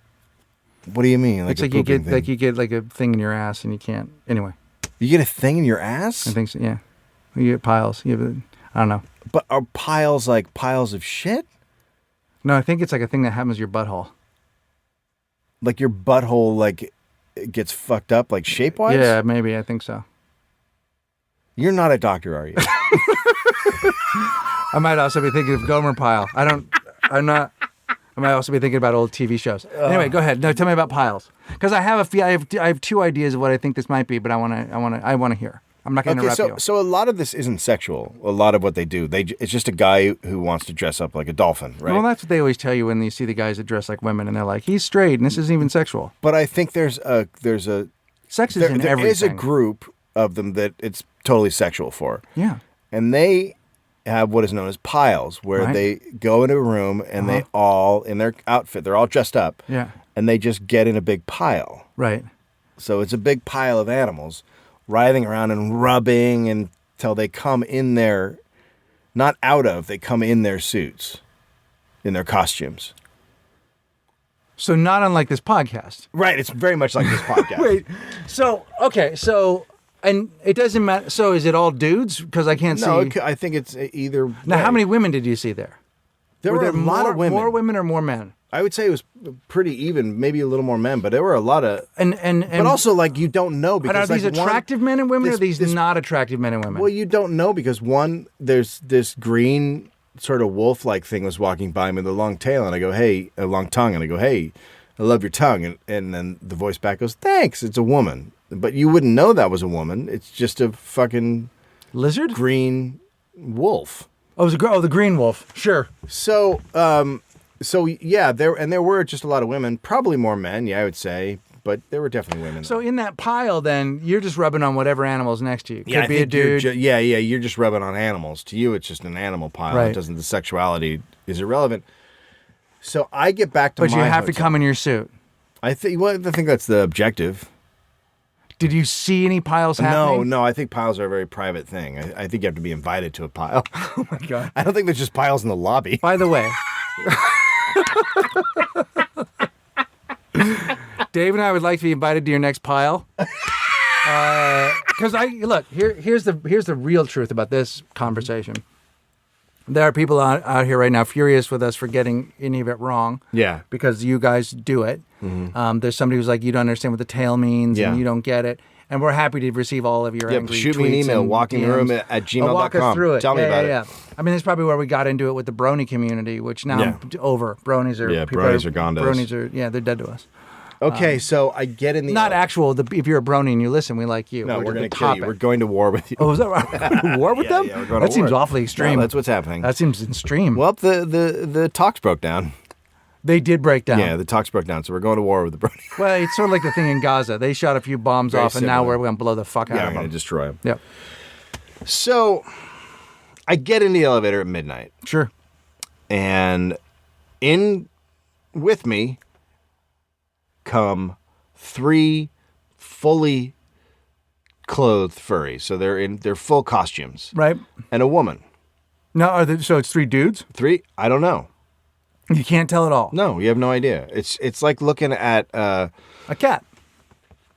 What do you mean? It's like you get a thing in your ass and you can't. Anyway. You get a thing in your ass? I think so. Yeah. You get piles. I don't know. But are piles like piles of shit? No, I think it's like a thing that happens to your butthole. Like your butthole, like gets fucked up like shape wise? Yeah, maybe. I think so. You're not a doctor, are you? I might also be thinking of Gomer Pyle. I'm not. I might also be thinking about old TV shows. Anyway, go ahead. No, tell me about piles. Because I have two ideas of what I think this might be, but I want to hear. I'm not going to interrupt you. So a lot of this isn't sexual. A lot of what they do, it's just a guy who wants to dress up like a dolphin, right? Well, that's what they always tell you when you see the guys that dress like women, and they're like, he's straight, and this isn't even sexual. But I think there's a sex is in everything. There is a group of them that it's totally sexual for. Yeah. And they have what is known as piles, where they go into a room and they all, in their outfit, they're all dressed up. Yeah. And they just get in a big pile. Right. So it's a big pile of animals writhing around and rubbing until they come in their, not out of, they come in their suits, in their costumes. So not unlike this podcast. Right. It's very much like this podcast. Wait. So, okay. So, and it doesn't matter. So is it all dudes? Because I can't see. No, I think it's either Now, way. how many women did you see there? There were a lot of women. More women or more men? I would say it was pretty even, maybe a little more men, but there were a lot of... But also, like, you don't know because... Are these attractive men and women, or are these not attractive men and women? Well, you don't know because, one, there's this green sort of wolf-like thing was walking by me with a long tail, and I go, hey, a long tongue, and I go, hey, I love your tongue. And then the voice back goes, thanks, it's a woman. But you wouldn't know that was a woman. It's just a fucking... Lizard? Green wolf. Oh, it was the green wolf. Sure. So yeah, there were just a lot of women, probably more men, yeah, I would say, but there were definitely women. So in that pile, then you're just rubbing on whatever animal's next to you. Could yeah, be a dude. You're just rubbing on animals. To you, it's just an animal pile. Right. It doesn't. The sexuality is irrelevant. So I get back to but my you have hotel. to come in your suit. I think that's the objective. Did you see any piles happening? No. I think piles are a very private thing. I think you have to be invited to a pile. Oh my god. I don't think there's just piles in the lobby. By the way. Dave and I would like to be invited to your next pile. Because here's the real truth about this conversation. There are people out here right now furious with us for getting any of it wrong. Yeah. Because you guys do it. Mm-hmm. There's somebody who's like, you don't understand what the tail means and you don't get it. And we're happy to receive all of your angry shoot me an tweets email, and walkingtheroom@gmail.com. Walk us through it. Tell me about it. Yeah. I mean, that's probably where we got into it with the brony community, which now I'm over. Bronies are... bronies are gone to us. Bronies are... Yeah, they're dead to us. Okay, so I get in the... Not actual... if you're a brony and you listen, we like you. No, we're going to kill you. We're going to war with you. Oh, is that right? War with them? Yeah, we're going to war. That seems awfully extreme. No, that's what's happening. That seems extreme. Well, the talks broke down. They did break down. Yeah, the talks broke down, so we're going to war with the brony. Well, it's sort of like the thing in Gaza. They shot a few bombs off, and now we're going to blow the fuck out of them. Yeah, we're going to destroy them. Yep. So, I get in the elevator at midnight. Sure. And in with me come 3 fully clothed furries. So they're in their full costumes. Right. And a woman. No, so it's 3 dudes? 3? I don't know. You can't tell at all. No, you have no idea. It's like looking at a cat.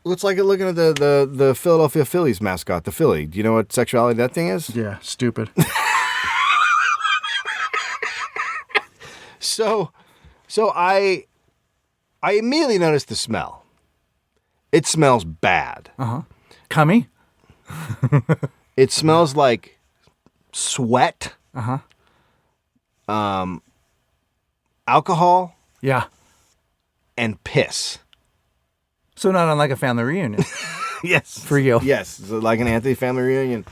It's like looking at the Philadelphia Phillies mascot, the Philly. Do you know what sexuality that thing is? Yeah, stupid. So I immediately noticed the smell. It smells bad. Uh-huh. Cummy? It smells like sweat. Uh-huh. Alcohol. Yeah. And piss. So not unlike a family reunion. Yes. For you. Yes. So like an Anthony family reunion.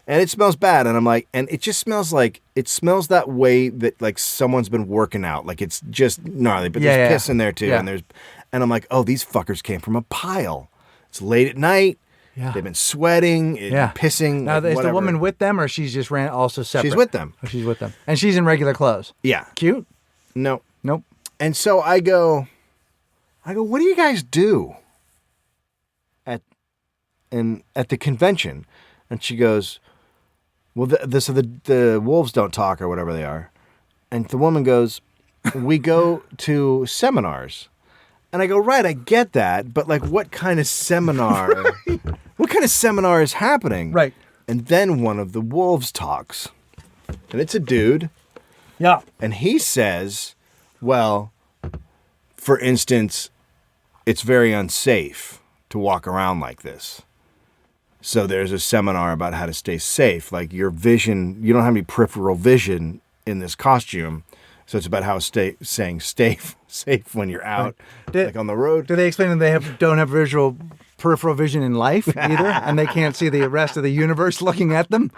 And it smells bad. And I'm like, and it just smells like, it smells that way that like someone's been working out. Like it's just gnarly, but there's piss in there too. Yeah. And I'm like, oh, these fuckers came from a pile. It's late at night. Yeah. They've been sweating, pissing. Now, like, is whatever. the woman with them, or she's just also separate? She's with them. Oh, she's with them. And she's in regular clothes. Yeah. Cute? No. Nope. And so I go, what do you guys do at the convention? And she goes, well, the wolves don't talk or whatever they are. And the woman goes, we go to seminars. And I go, right, I get that, but like, what kind of seminar? What kind of seminar is happening? Right. And then one of the wolves talks, and it's a dude. Yeah. And he says, well, for instance, it's very unsafe to walk around like this. So there's a seminar about how to stay safe. Like your vision, you don't have any peripheral vision in this costume. So it's about how staying safe when you're out, like on the road. Do they explain that they don't have peripheral vision in life either, and they can't see the rest of the universe looking at them?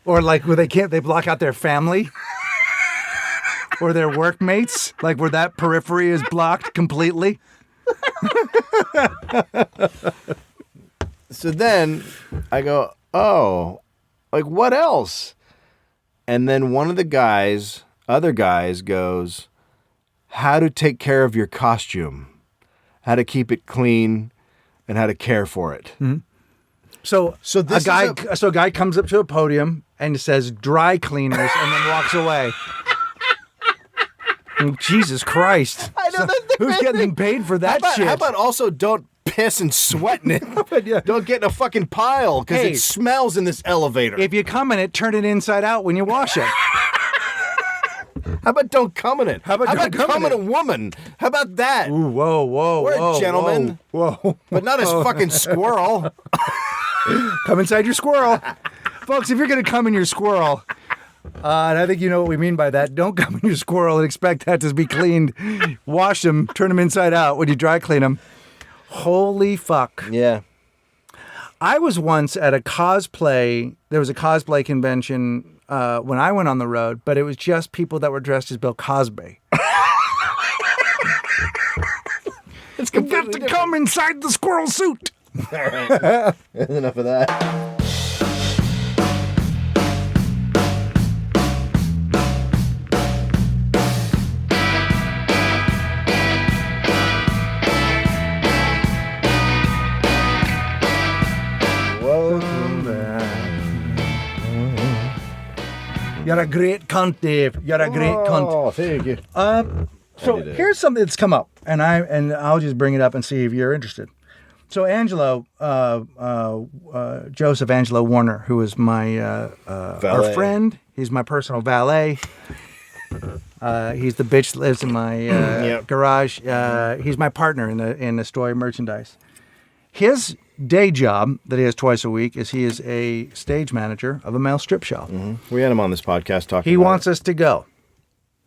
Or like where they block out their family? Or their workmates? Like where that periphery is blocked completely? So then I go, oh, like what else? And then one of the other guys goes, how to take care of your costume, how to keep it clean, and how to care for it. Mm-hmm. So a guy comes up to a podium and says dry cleaners and then walks away. Jesus Christ. I know, who's getting paid for that shit? How about also don't piss and sweat in it? Yeah. Don't get in a fucking pile because it smells in this elevator. If you come in it, turn it inside out when you wash it. How about don't come in it? How about come in a woman? How about that? Ooh, whoa. We're a gentleman. Whoa. But not a fucking squirrel. Come inside your squirrel. Folks, if you're going to come in your squirrel, and I think you know what we mean by that, don't come in your squirrel and expect that to be cleaned. Wash them, turn them inside out when you dry clean them. Holy fuck. Yeah. I was once at there was a cosplay convention when I went on the road, but it was just people that were dressed as Bill Cosby. It's You've got to come inside the squirrel suit. All right. Enough of that. You're a great cunt, Dave. You're a great cunt. Oh, thank you. So here's something that's come up, and I'll just bring it up and see if you're interested. So Angelo, Joseph Angelo Warner, who is my our friend, he's my personal valet. He's the bitch that lives in my garage. He's my partner in the story merchandise. His day job that he has twice a week is he is a stage manager of a male strip show. Mm-hmm. We had him on this podcast talking. He wants us to go.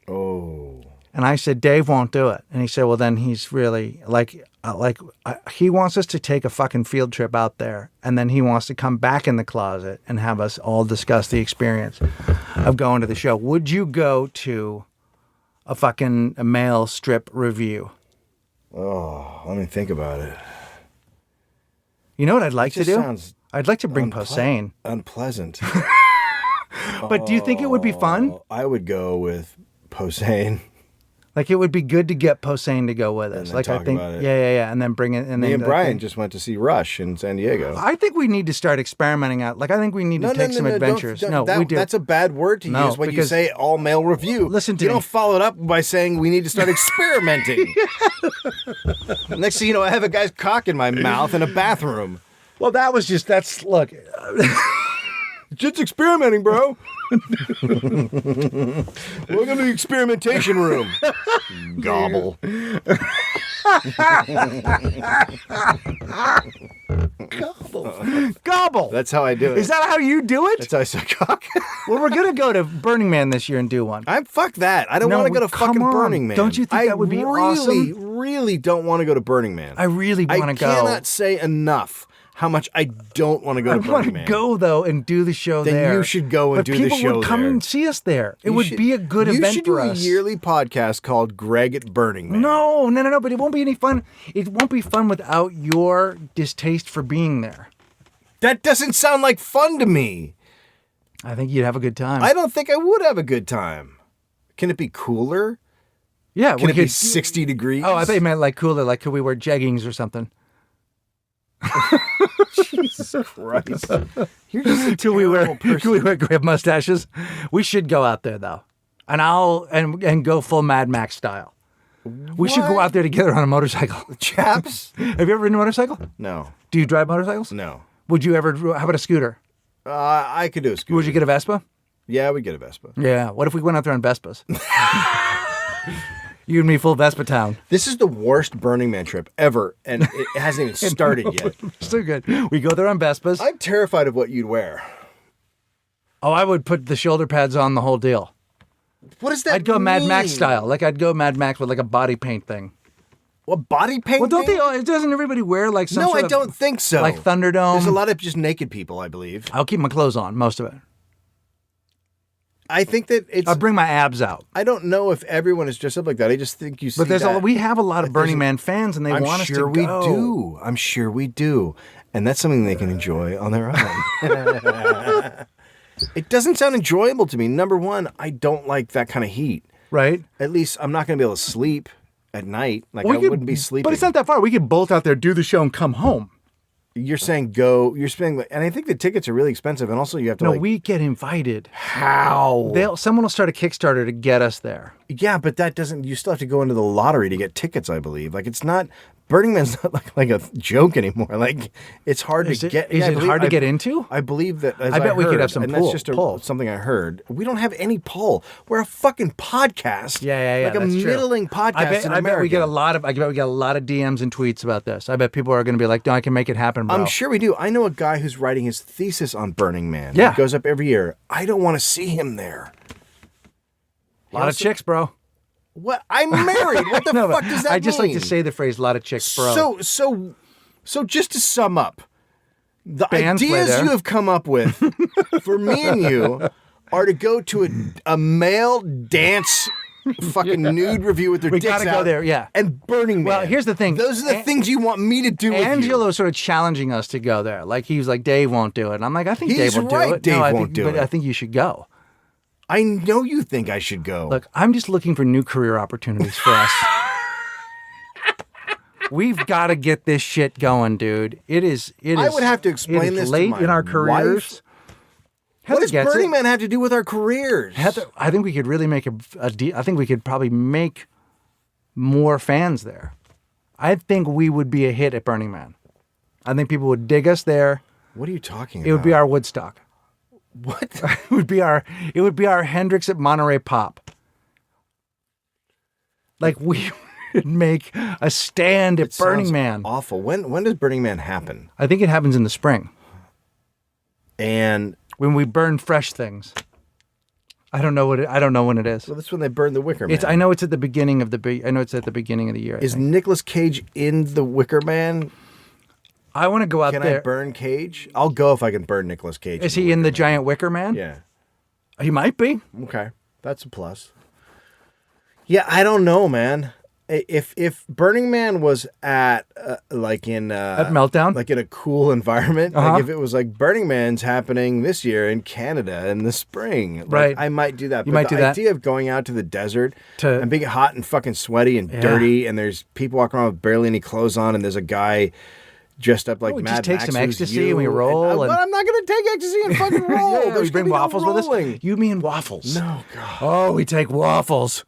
Oh. And I said, Dave won't do it. And he said, well, then he's really he wants us to take a fucking field trip out there. And then he wants to come back in the closet and have us all discuss the experience of going to the show. Would you go to a male strip review? Oh, let me think about it. You know what I'd like to do? I'd like to bring Posehn. Unpleasant. But do you think it would be fun? I would go with Posehn. Like it would be good to get Posehn to go with us. And like talk I think, about it. yeah, and then bring it. And Me then and Brian just went to see Rush in San Diego. I think we need to start experimenting out. Like I think we need to take some adventures. We do. That's a bad word to use when you say all male review. Listen to me. You don't follow it up by saying we need to start experimenting. Next thing you know, I have a guy's cock in my mouth in a bathroom. Well, look. Just experimenting, bro. Welcome to the experimentation room. Gobble. Gobble. That's how I do it. Is that how you do it? That's how I say cock. Well, we're going to go to Burning Man this year and do one. Fuck that. I don't want to go to fucking Burning Man. Don't you think that would be awesome? I really don't want to go to Burning Man. I really want to go. I cannot say enough how much I don't want to go to Burning Man. I want to go, though, and do the show there. Then you should go and do the show there. People would come and see us there. It would be a good event for us. You should do a yearly podcast called Greg at Burning Man. No, but it won't be any fun. It won't be fun without your distaste for being there. That doesn't sound like fun to me. I think you'd have a good time. I don't think I would have a good time. Can it be cooler? Yeah. Can it be 60 degrees? Oh, I thought you meant like cooler. Like, could we wear jeggings or something? Jesus Christ. You're just a terrible person. Can we have mustaches? We should go out there, though. And and go full Mad Max style. We should go out there together on a motorcycle. Chaps? Have you ever ridden a motorcycle? No. Do you drive motorcycles? No. Would you ever, how about a scooter? I could do a scooter. Would you get a Vespa? Yeah, we'd get a Vespa. Yeah. What if we went out there on Vespas? You and me, full Vespa town. This is the worst Burning Man trip ever, and it hasn't even started yet. So good. We go there on Vespas. I'm terrified of what you'd wear. Oh, I would put the shoulder pads on the whole deal. What does that I'd go mean? Mad Max style. Like I'd go Mad Max with like a body paint thing. What, body paint? Well, don't they all, doesn't everybody wear like some No, sort I of, don't think so. like Thunderdome? There's a lot of just naked people, I believe. I'll keep my clothes on, most of it. I think that it's... I'll bring my abs out. I don't know if everyone is dressed up like that. I just think you see But that. we have a lot of Burning Man fans, and they want us to go. I'm sure we do. I'm sure we do. And that's something they can enjoy on their own. It doesn't sound enjoyable to me. Number one, I don't like that kind of heat. Right? At least I'm not going to be able to sleep at night. Like, I wouldn't be sleeping. But it's not that far. We could bolt out there, do the show, and come home. You're saying go. You're spending, and I think the tickets are really expensive, and also you have to. No, we get invited. How? Someone will start a Kickstarter to get us there. Yeah, but that doesn't. You still have to go into the lottery to get tickets, I believe. Like, it's not. Burning Man's not like a joke anymore. Like, it's hard to get. Is it hard to get into? I believe that. As I bet we could heard, have some and pull. that's just something I heard. We don't have any pull. We're a fucking podcast. Yeah. Like a that's true. middling podcast in America. I bet we get a lot of DMs and tweets about this. I bet people are going to be like, "No, I can make it happen, bro." I'm sure we do. I know a guy who's writing his thesis on Burning Man. Yeah, he goes up every year. I don't want to see him there. A lot of chicks, bro. What? I'm married. What the fuck does that mean? I just like to say the phrase "a lot of chicks, bro." So just to sum up, the Bands ideas you have come up with for me and you are to go to a male dance fucking nude review with their We dicks gotta out go there, yeah. and Burning Man. Well, here's the thing. Those are the things you want me to do with you. Angelo's sort of challenging us to go there. Like, he was like, Dave won't do it. And I'm like, I think He's Dave will right, do it. Dave I won't think, do but it. I think you should go. I know you think I should go. Look, I'm just looking for new career opportunities for us. We've got to get this shit going, dude. It is. I would have to explain it is this to late my in our careers. what does gets Burning it. Man have to do with our careers? Heather, I think we could really make I think we could probably make more fans there. I think we would be a hit at Burning Man. I think people would dig us there. What are you talking about? It would be our Woodstock. What? It would be our Hendrix at Monterey Pop. Like, we would make a stand at Burning Sounds Man. Awful. When does Burning Man happen? I think it happens in the spring And when we burn fresh things. I don't know when it is. well, that's when they burn the Wicker Man. I know it's at the beginning of the year. Is Nicolas Cage in the Wicker Man? I want to go out Can there. I burn Cage? I'll go if I can burn Nicolas Cage. Is he in the giant Wicker Man? Yeah. He might be. Okay, that's a plus. Yeah, I don't know, man. If Burning Man was at like in At Meltdown? like in a cool environment, Uh-huh. like if it was like Burning Man's happening this year in Canada in the spring, like, Right. I might do that. You but might do the that. idea of going out to the desert To- and being hot and fucking sweaty and Yeah. dirty, and there's people walking around with barely any clothes on, and there's a guy dressed up like we Mad just take Max some who's ecstasy you, and we roll but and- I'm not gonna take ecstasy and fucking roll. Yeah, There's we bring gonna be no waffles with rolling. us. You mean waffles? No, God. Oh, we take waffles.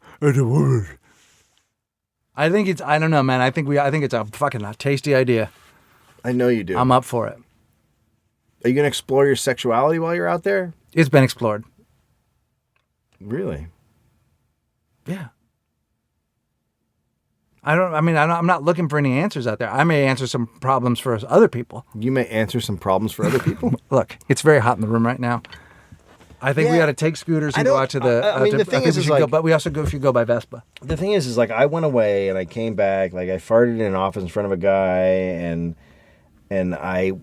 I think it's. I don't know, man. I think it's a fucking tasty idea. I know you do. I'm up for it. Are you going to explore your sexuality while you're out there? It's been explored. Really? Yeah. I'm not looking for any answers out there. I may answer some problems for other people. You may answer some problems for other people. Look, it's very hot in the room right now. I think we Yeah. ought to take scooters I and go don't- out to the. I mean, the thing think is we should like- go, but we also should go by Vespa. The thing is like I went away and I came back, like I farted in an office in front of a guy, and I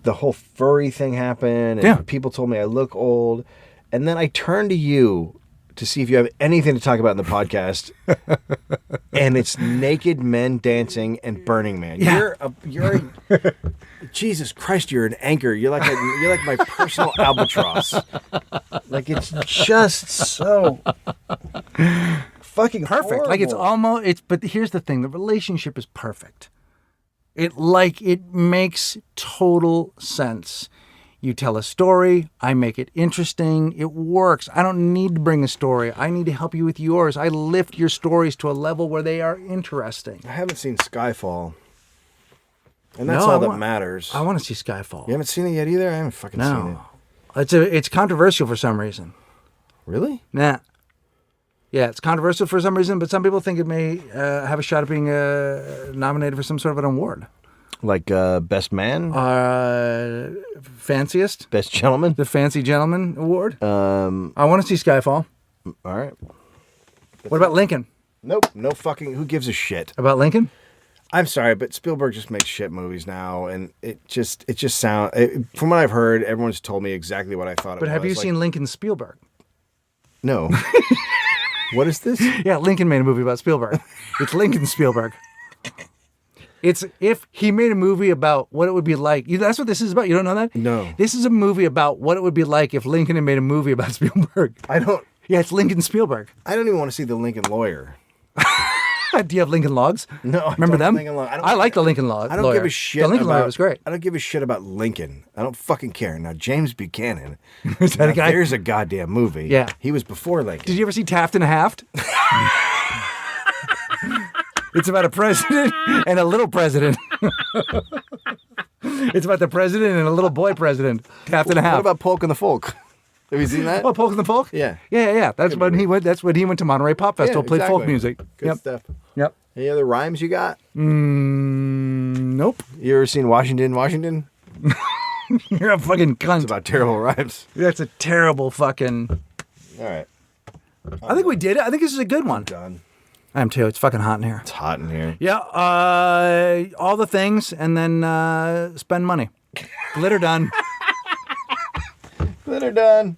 the whole furry thing happened, and Yeah. people told me I look old, and then I turned to you to see if you have anything to talk about in the podcast, and it's naked men dancing and Burning Man. Yeah. You're a Jesus Christ, you're an anchor. You're like my personal albatross. Like, it's just so fucking Perfect. Like, it's horrible. almost. But here's the thing: the relationship is perfect. It makes total sense. You tell a story, I make it interesting, it works. I don't need to bring a story. I need to help you with yours. I lift your stories to a level where they are interesting. I haven't seen Skyfall, and that's No, all I that want- matters. I want to see Skyfall. You haven't seen it yet either. I haven't fucking seen it. No. It's controversial for some reason. Really? Nah. Yeah, it's controversial for some reason, but some people think it may have a shot at being nominated for some sort of an award. Like best man, Fanciest, best gentleman. the Fancy Gentleman Award. Um, I want to see Skyfall. all right. What about Lincoln? Nope. No fucking. Who gives a shit? About Lincoln? I'm sorry, but Spielberg just makes shit movies now, and it just sounds. From what I've heard, everyone's told me exactly what I thought. But have you seen Lincoln Spielberg? No. What is this? Yeah, Lincoln made a movie about Spielberg. It's Lincoln Spielberg. It's if he made a movie about what it would be like. That's what this is about. You don't know that? No. This is a movie about what it would be like if Lincoln had made a movie about Spielberg. I don't. Yeah, it's Lincoln Spielberg. I don't even want to see the Lincoln Lawyer. Do you have Lincoln Logs? No, I Remember don't have them? Lincoln Lawyer. I like the Lincoln Lawyer. I don't give a shit. The Lincoln about, Lawyer was great. I don't give a shit about Lincoln. I don't fucking care. Now James Buchanan. Is that a guy? There's a goddamn movie. Yeah. He was before Lincoln. Did you ever see Taft and Haft? It's about a president and a little president. It's about the president and a little boy president. Taft and Haft. What about Polk and the Folk? Have you seen that? Oh, Polk and the Folk? Yeah. Yeah. That's when he went. That's when he went to Monterey Pop Festival. Yeah, Played folk exactly. music. Good Yep. stuff. Yep. Any other rhymes you got? Nope. You ever seen Washington? You're a fucking cunt. It's about terrible rhymes. That's a terrible fucking. All right. I think we did it. I think this is a good one. Done. I am too. It's fucking hot in here. It's hot in here. Yeah. All the things and then spend money. Glitter done. Glitter done.